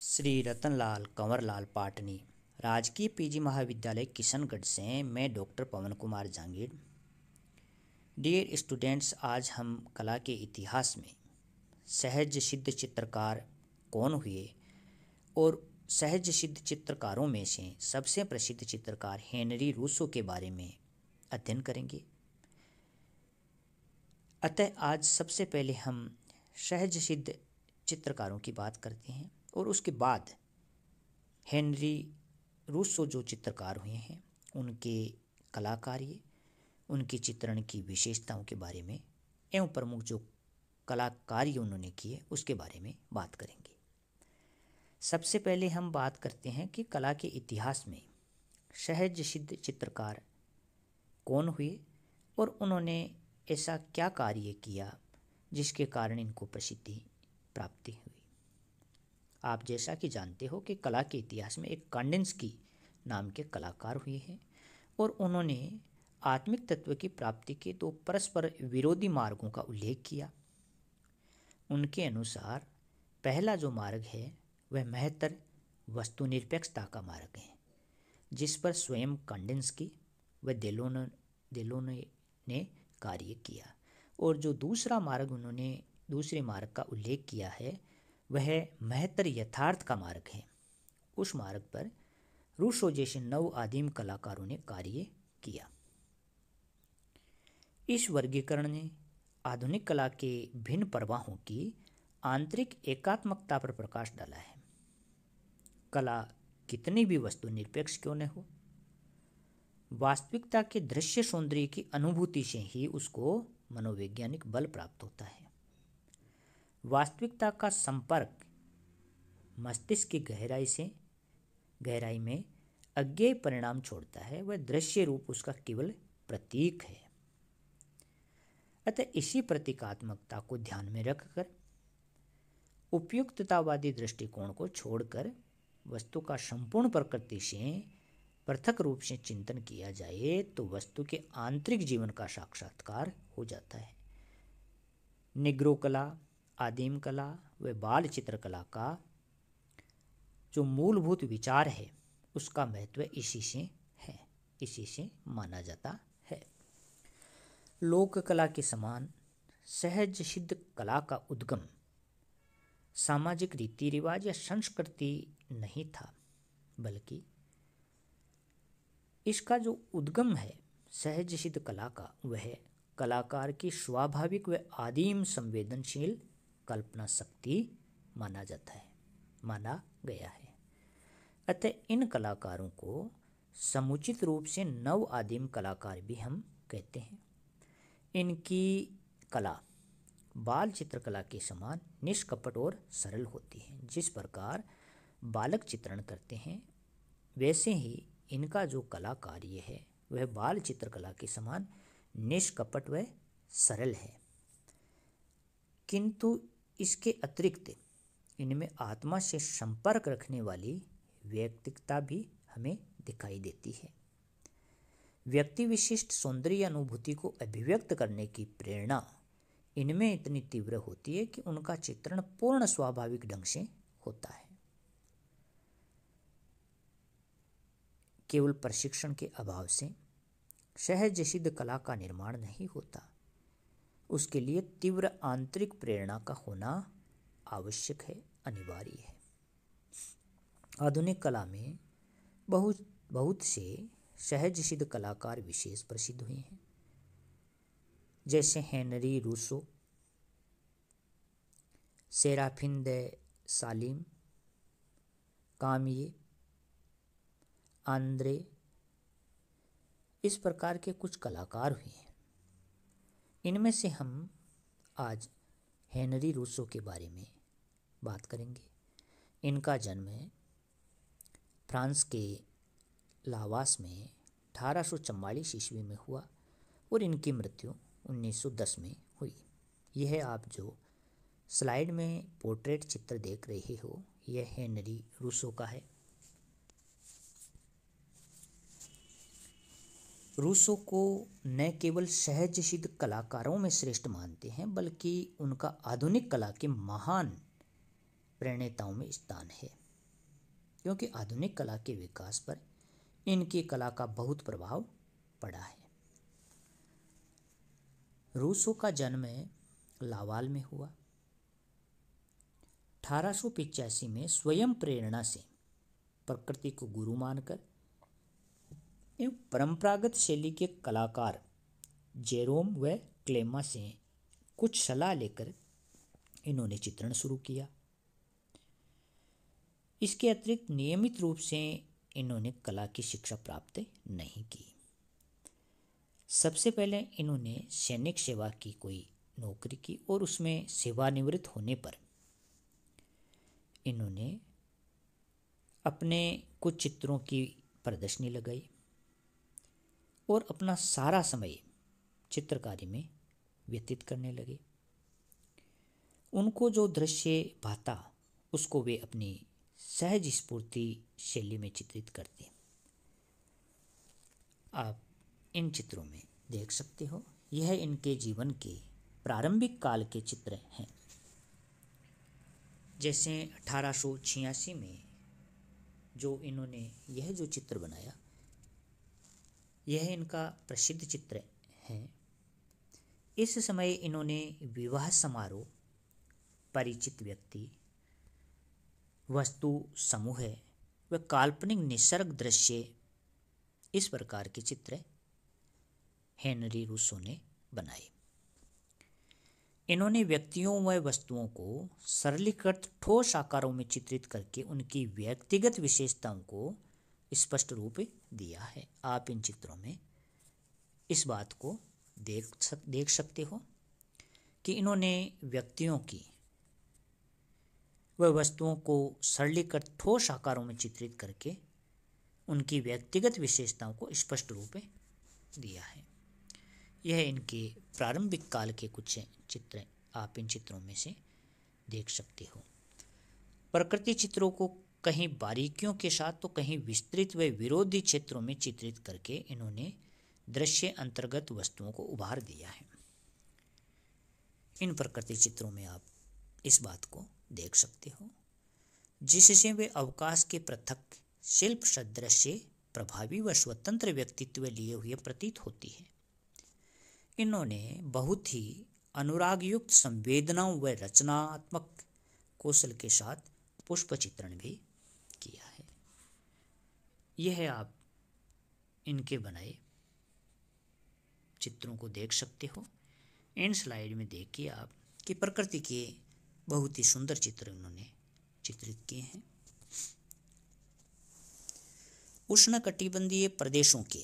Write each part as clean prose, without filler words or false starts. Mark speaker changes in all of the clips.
Speaker 1: श्री रतनलाल कंवरलाल पाटनी, राजकीय पीजी महाविद्यालय किशनगढ़ से मैं डॉक्टर पवन कुमार जहांगीर। डियर स्टूडेंट्स, आज हम कला के इतिहास में सहज सिद्ध चित्रकार कौन हुए और सहज सिद्ध चित्रकारों में से सबसे प्रसिद्ध चित्रकार हेनरी रूसो के बारे में अध्ययन करेंगे। अतः आज सबसे पहले हम सहज सिद्ध चित्रकारों की बात करते हैं और उसके बाद हेनरी रूसो जो चित्रकार हुए हैं उनके कला कार्य, उनके चित्रण की विशेषताओं के बारे में एवं प्रमुख जो कला कार्य उन्होंने किए उसके बारे में बात करेंगे। सबसे पहले हम बात करते हैं कि कला के इतिहास में सहज सिद्ध चित्रकार कौन हुए और उन्होंने ऐसा क्या कार्य किया जिसके कारण इनको प्रसिद्धि प्राप्ति हुई। आप जैसा कि जानते हो कि कला के इतिहास में एक कांडिन्स्की नाम के कलाकार हुए हैं और उन्होंने आत्मिक तत्व की प्राप्ति के दो परस्पर विरोधी मार्गों का उल्लेख किया। उनके अनुसार पहला जो मार्ग है वह महत्तर वस्तुनिरपेक्षता का मार्ग है, जिस पर स्वयं कांडिन्स्की व देलोने ने कार्य किया, और जो दूसरे मार्ग का उल्लेख किया है वह महत्तर यथार्थ का मार्ग है। उस मार्ग पर रूसो जैसे नव आदिम कलाकारों ने कार्य किया। इस वर्गीकरण ने आधुनिक कला के भिन्न प्रवाहों की आंतरिक एकात्मकता पर प्रकाश डाला है। कला कितनी भी वस्तु निरपेक्ष क्यों न हो, वास्तविकता के दृश्य सौंदर्य की अनुभूति से ही उसको मनोवैज्ञानिक बल प्राप्त होता है। वास्तविकता का संपर्क मस्तिष्क की गहराई में अज्ञेय परिणाम छोड़ता है, वह दृश्य रूप उसका केवल प्रतीक है। अतः इसी प्रतीकात्मकता को ध्यान में रखकर उपयुक्ततावादी दृष्टिकोण को छोड़कर वस्तु का संपूर्ण प्रकृति से पृथक रूप से चिंतन किया जाए तो वस्तु के आंतरिक जीवन का साक्षात्कार हो जाता है। निग्रो कला, आदिम कला व बाल चित्रकला का जो मूलभूत विचार है उसका महत्व इसी से माना जाता है। लोक कला के समान सहज सिद्ध कला का उद्गम सामाजिक रीति रिवाज या संस्कृति नहीं था, बल्कि इसका जो उद्गम है सहज सिद्ध कला का वह कलाकार की स्वाभाविक व आदिम संवेदनशील कल्पना शक्ति माना गया है। अतः इन कलाकारों को समुचित रूप से नव आदिम कलाकार भी हम कहते हैं। इनकी कला बाल चित्रकला के समान निष्कपट और सरल होती है। जिस प्रकार बालक चित्रण करते हैं वैसे ही इनका जो कला कार्य है वह बाल चित्रकला के समान निष्कपट व सरल है, किंतु इसके अतिरिक्त इनमें आत्मा से संपर्क रखने वाली व्यक्तिगतता भी हमें दिखाई देती है। व्यक्ति विशिष्ट सौंदर्य अनुभूति को अभिव्यक्त करने की प्रेरणा इनमें इतनी तीव्र होती है कि उनका चित्रण पूर्ण स्वाभाविक ढंग से होता है। केवल प्रशिक्षण के अभाव से सहज सिद्ध कला का निर्माण नहीं होता, उसके लिए तीव्र आंतरिक प्रेरणा का होना आवश्यक है, अनिवार्य है। आधुनिक कला में बहुत से सहज सिद्ध कलाकार विशेष प्रसिद्ध हुए हैं, जैसे हेनरी रूसो, सेराफिन दे सालिम, कामिये, आंद्रे, इस प्रकार के कुछ कलाकार हुए हैं। इनमें से हम आज हेनरी रूसो के बारे में बात करेंगे। इनका जन्म फ्रांस के लावास में 1844 ईस्वी में हुआ और इनकी मृत्यु 1910 में हुई। यह आप जो स्लाइड में पोर्ट्रेट चित्र देख रहे हो यह हेनरी रूसो का है। रूसो को न केवल सहज सिद्ध कलाकारों में श्रेष्ठ मानते हैं बल्कि उनका आधुनिक कला के महान प्रणेताओं में स्थान है। क्योंकि आधुनिक कला के विकास पर इनकी कला का बहुत प्रभाव पड़ा है। रूसो का जन्म लावाल में हुआ। 1885 में स्वयं प्रेरणा से प्रकृति को गुरु मानकर एवं परंपरागत शैली के कलाकार जेरोम व क्लेमा से कुछ सलाह लेकर इन्होंने चित्रण शुरू किया। इसके अतिरिक्त नियमित रूप से इन्होंने कला की शिक्षा प्राप्त नहीं की। सबसे पहले इन्होंने सैनिक सेवा की कोई नौकरी की और उसमें सेवानिवृत्त होने पर इन्होंने अपने कुछ चित्रों की प्रदर्शनी लगाई और अपना सारा समय चित्रकारी में व्यतीत करने लगे। उनको जो दृश्य भाता उसको वे अपनी सहज स्फूर्ति शैली में चित्रित करते। आप इन चित्रों में देख सकते हो, यह इनके जीवन के प्रारंभिक काल के चित्र हैं। जैसे 1886 में जो इन्होंने यह जो चित्र बनाया, यह इनका प्रसिद्ध चित्र है। इस समय इन्होंने विवाह समारोह, परिचित व्यक्ति, वस्तु समूह व काल्पनिक निसर्ग दृश्य, इस प्रकार के चित्र हेनरी रूसो ने बनाए। इन्होंने व्यक्तियों व वस्तुओं को सरलीकृत ठोस आकारों में चित्रित करके उनकी व्यक्तिगत विशेषताओं को स्पष्ट रूप दिया है। आप इन चित्रों में इस बात को देख सकते हो कि इन्होंने व्यक्तियों की व वस्तुओं को सरलीकृत ठोस आकारों में चित्रित करके उनकी व्यक्तिगत विशेषताओं को स्पष्ट रूप दिया है। यह इनके प्रारंभिक काल के कुछ चित्र आप इन चित्रों में से देख सकते हो। प्रकृति चित्रों को कहीं बारीकियों के साथ तो कहीं विस्तृत व विरोधी क्षेत्रों में चित्रित करके इन्होंने दृश्य अंतर्गत वस्तुओं को उभार दिया है। इन प्रकृति चित्रों में आप इस बात को देख सकते हो, जिससे वे अवकाश के पृथक शिल्प सदृश प्रभावी व स्वतंत्र व्यक्तित्व लिए हुए प्रतीत होती है। इन्होंने बहुत ही अनुराग युक्त संवेदनाओं व रचनात्मक कौशल के साथ पुष्प चित्रण भी किया है। यह आप इनके बनाए चित्रों को देख सकते हो। इन स्लाइड में देखिए आप कि प्रकृति के बहुत ही सुंदर चित्र उन्होंने चित्रित किए हैं। उष्णकटिबंधीय प्रदेशों के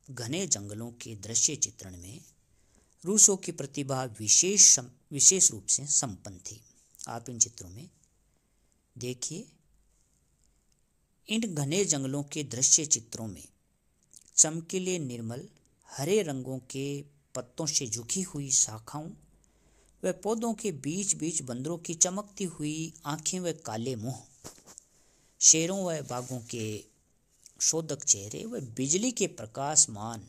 Speaker 1: घने जंगलों के दृश्य चित्रण में रूसो की प्रतिभा विशेष रूप से संपन्न थी। आप इन चित्रों में देखिए, इन घने जंगलों के दृश्य चित्रों में चमकीले निर्मल हरे रंगों के पत्तों से झुकी हुई शाखाओं व पौधों के बीच बीच बंदरों की चमकती हुई आंखें व काले मुंह, शेरों व बाघों के शोधक चेहरे व बिजली के प्रकाशमान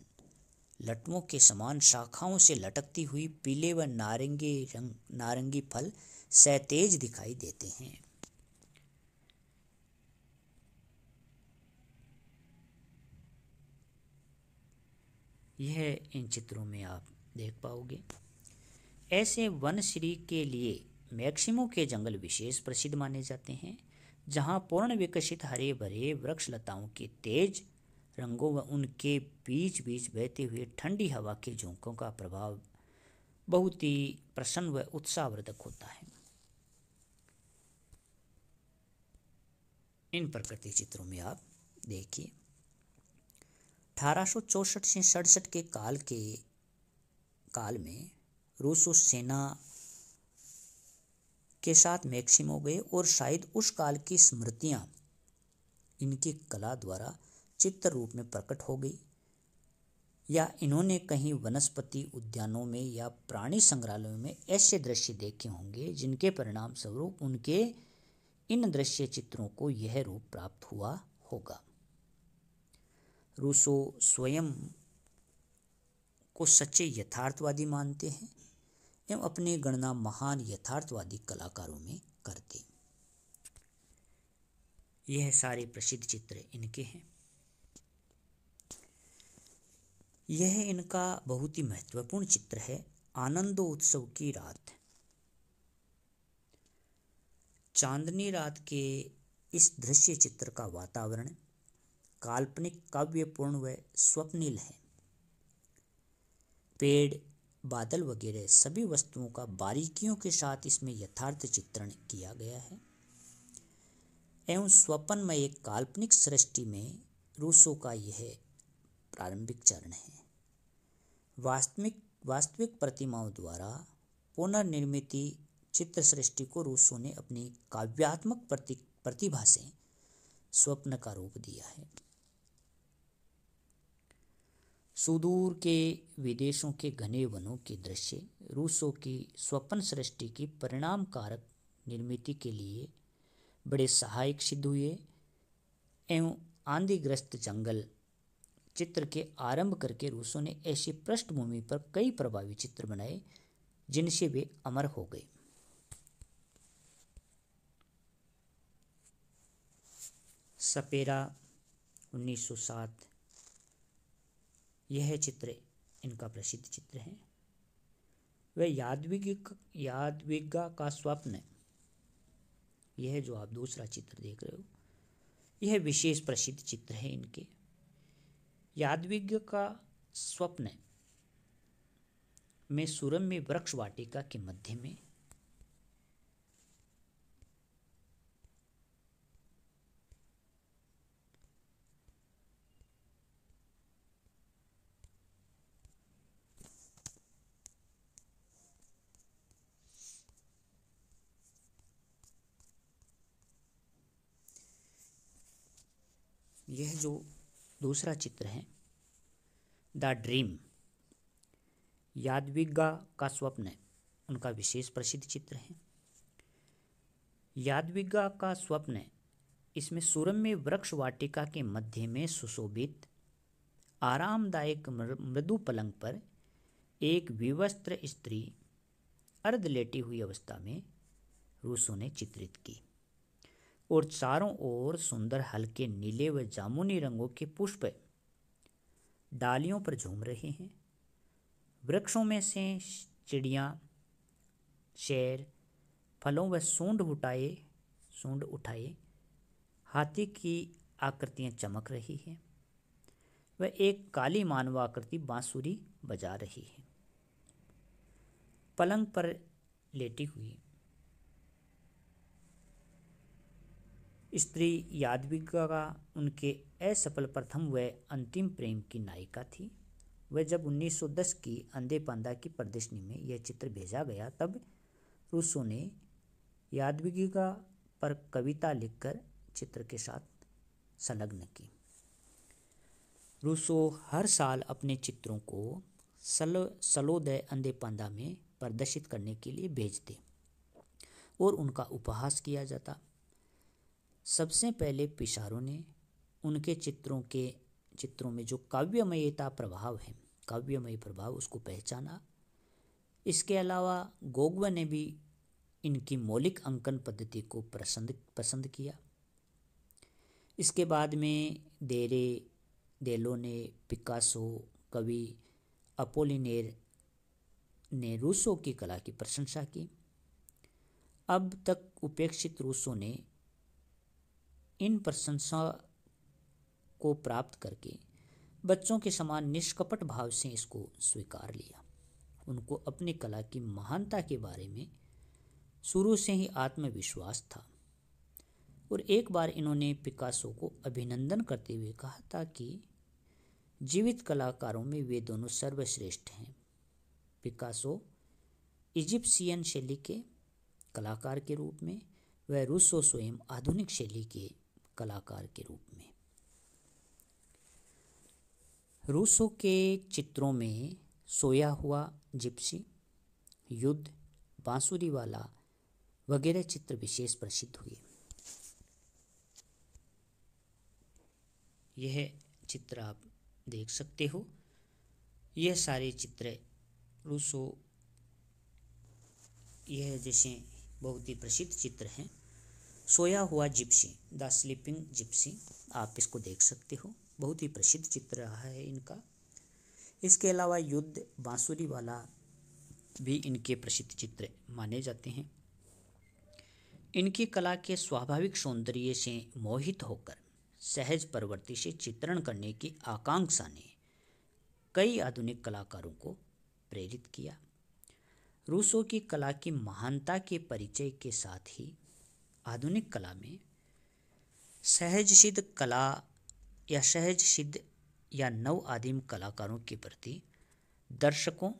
Speaker 1: लटुओं के समान शाखाओं से लटकती हुई पीले व नारंगी फल सतेज दिखाई देते हैं। यह इन चित्रों में आप देख पाओगे। ऐसे वनश्री के लिए मैक्सिमो के जंगल विशेष प्रसिद्ध माने जाते हैं, जहां पूर्ण विकसित हरे भरे वृक्ष लताओं के तेज रंगों व उनके बीच बीच बहती हुई ठंडी हवा के झोंकों का प्रभाव बहुत ही प्रसन्न व उत्साहवर्धक होता है। इन प्रकृति चित्रों में आप देखिए, 1864 से 67 के काल में रूसो सेना के साथ मैक्सिमो गए और शायद उस काल की स्मृतियां इनकी कला द्वारा चित्र रूप में प्रकट हो गई, या इन्होंने कहीं वनस्पति उद्यानों में या प्राणी संग्रहालयों में ऐसे दृश्य देखे होंगे जिनके परिणाम स्वरूप उनके इन दृश्य चित्रों को यह रूप प्राप्त हुआ होगा। रूसो स्वयं को सच्चे यथार्थवादी मानते हैं एवं अपनी गणना महान यथार्थवादी कलाकारों में करते। यह सारे प्रसिद्ध चित्र इनके हैं। यह इनका बहुत ही महत्वपूर्ण चित्र है, आनंदोत्सव की रात। चांदनी रात के इस दृश्य चित्र का वातावरण काल्पनिक, काव्यपूर्ण व स्वप्निल है। पेड़, बादल वगैरह सभी वस्तुओं का बारीकियों के साथ इसमें यथार्थ चित्रण किया गया है एवं स्वप्नमय एक काल्पनिक सृष्टि में रूसो का यह प्रारंभिक चरण है। वास्तविक प्रतिमाओं द्वारा पुनर्निर्मित चित्र सृष्टि को रूसो ने अपनी काव्यात्मक प्रतिभा से स्वप्न का रूप दिया है। सुदूर के विदेशों के घने वनों के दृश्य रूसो की स्वप्न सृष्टि की परिणामकारक निर्मिति के लिए बड़े सहायक सिद्ध हुए एवं आंधीग्रस्त जंगल चित्र के आरंभ करके रूसो ने ऐसी पृष्ठभूमि पर कई प्रभावी चित्र बनाए जिनसे वे अमर हो गए। सपेरा 1907, यह चित्र इनका प्रसिद्ध चित्र है। वह यादविगा का स्वप्न, यह जो आप दूसरा चित्र देख रहे हो, यह विशेष प्रसिद्ध चित्र है इनके। यादविग का स्वप्न में सुरम्य वृक्ष वाटिका के मध्य में यह जो दूसरा चित्र है द ड्रीम, यादविगा का स्वप्न, उनका विशेष प्रसिद्ध चित्र है। यादविगा का स्वप्न, इसमें सुरम्य वृक्ष वाटिका के मध्य में सुशोभित आरामदायक मृदु पलंग पर एक विवस्त्र स्त्री अर्ध लेटी हुई अवस्था में रूसो ने चित्रित की और चारों ओर सुंदर हल्के नीले व जामुनी रंगों के पुष्प डालियों पर झूम रहे हैं। वृक्षों में से चिड़ियाँ, शेर, फलों व सूंड उठाए हाथी की आकृतियाँ चमक रही हैं। वह एक काली मानव आकृति बांसुरी बजा रही है। पलंग पर लेटी हुई स्त्री यादविगा का उनके असफल प्रथम व अंतिम प्रेम की नायिका थी। वह जब 1910 की अंधे पांदा की प्रदर्शनी में यह चित्र भेजा गया तब रूसो ने यादविगा पर कविता लिखकर चित्र के साथ संलग्न की। रूसो हर साल अपने चित्रों को सलोदय अंधे पांदा में प्रदर्शित करने के लिए भेजते और उनका उपहास किया जाता। सबसे पहले पिसारो ने उनके चित्रों में जो काव्यमय प्रभाव उसको पहचाना। इसके अलावा गोगवा ने भी इनकी मौलिक अंकन पद्धति को पसंद किया। इसके बाद में डेलोने, पिकासो, कवि अपोलिनेर ने रूसो की कला की प्रशंसा की। अब तक उपेक्षित रूसो ने इन प्रशंसा को प्राप्त करके बच्चों के समान निष्कपट भाव से इसको स्वीकार लिया। उनको अपनी कला की महानता के बारे में शुरू से ही आत्मविश्वास था और एक बार इन्होंने पिकासो को अभिनंदन करते हुए कहा था कि जीवित कलाकारों में वे दोनों सर्वश्रेष्ठ हैं। पिकासो इजिप्शियन शैली के कलाकार के रूप में, वह रूसो स्वयं आधुनिक शैली के कलाकार के रूप में। रूसो के चित्रों में सोया हुआ जिप्सी, युद्ध, बांसुरी वाला वगैरह चित्र विशेष प्रसिद्ध हुए। यह चित्र आप देख सकते हो। यह सारे चित्र रूसो, यह जैसे बहुत ही प्रसिद्ध चित्र हैं। सोया हुआ जिप्सी, द स्लीपिंग जिप्सी, आप इसको देख सकते हो। बहुत ही प्रसिद्ध चित्र रहा है इनका। इसके अलावा युद्ध, बांसुरी वाला भी इनके प्रसिद्ध चित्र माने जाते हैं। इनकी कला के स्वाभाविक सौंदर्य से मोहित होकर सहज प्रवृत्ति से चित्रण करने की आकांक्षा ने कई आधुनिक कलाकारों को प्रेरित किया। रूसो की कला की महानता के परिचय के साथ ही आधुनिक कला में सहज सिद्ध कला या सहज सिद्ध या नव आदिम कलाकारों के प्रति दर्शकों,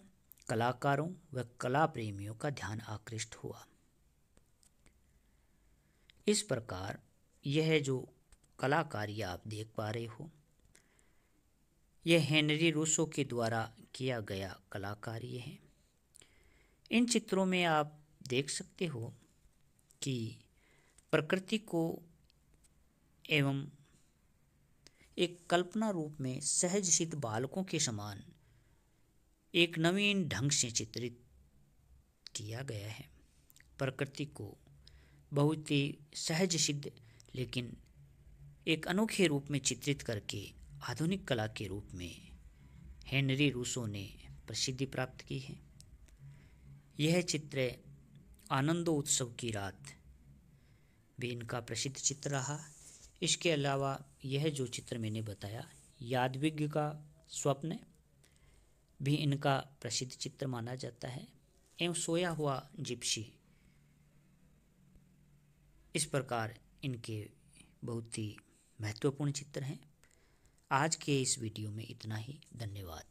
Speaker 1: कलाकारों व कला प्रेमियों का ध्यान आकृष्ट हुआ। इस प्रकार यह जो कलाकारी आप देख पा रहे हो, यह हेनरी रूसो के द्वारा किया गया कलाकारी है। इन चित्रों में आप देख सकते हो कि प्रकृति को एवं एक कल्पना रूप में सहज सिद्ध बालकों के समान एक नवीन ढंग से चित्रित किया गया है। प्रकृति को बहुत ही सहज सिद्ध लेकिन एक अनोखे रूप में चित्रित करके आधुनिक कला के रूप में हेनरी रूसो ने प्रसिद्धि प्राप्त की है। यह चित्र आनंदो उत्सव की रात भी इनका प्रसिद्ध चित्र रहा। इसके अलावा यह जो चित्र मैंने बताया, यादविज्ञ का स्वप्न, भी इनका प्रसिद्ध चित्र माना जाता है। एवं सोया हुआ जिप्सी, इस प्रकार इनके बहुत ही महत्वपूर्ण चित्र हैं। आज के इस वीडियो में इतना ही। धन्यवाद।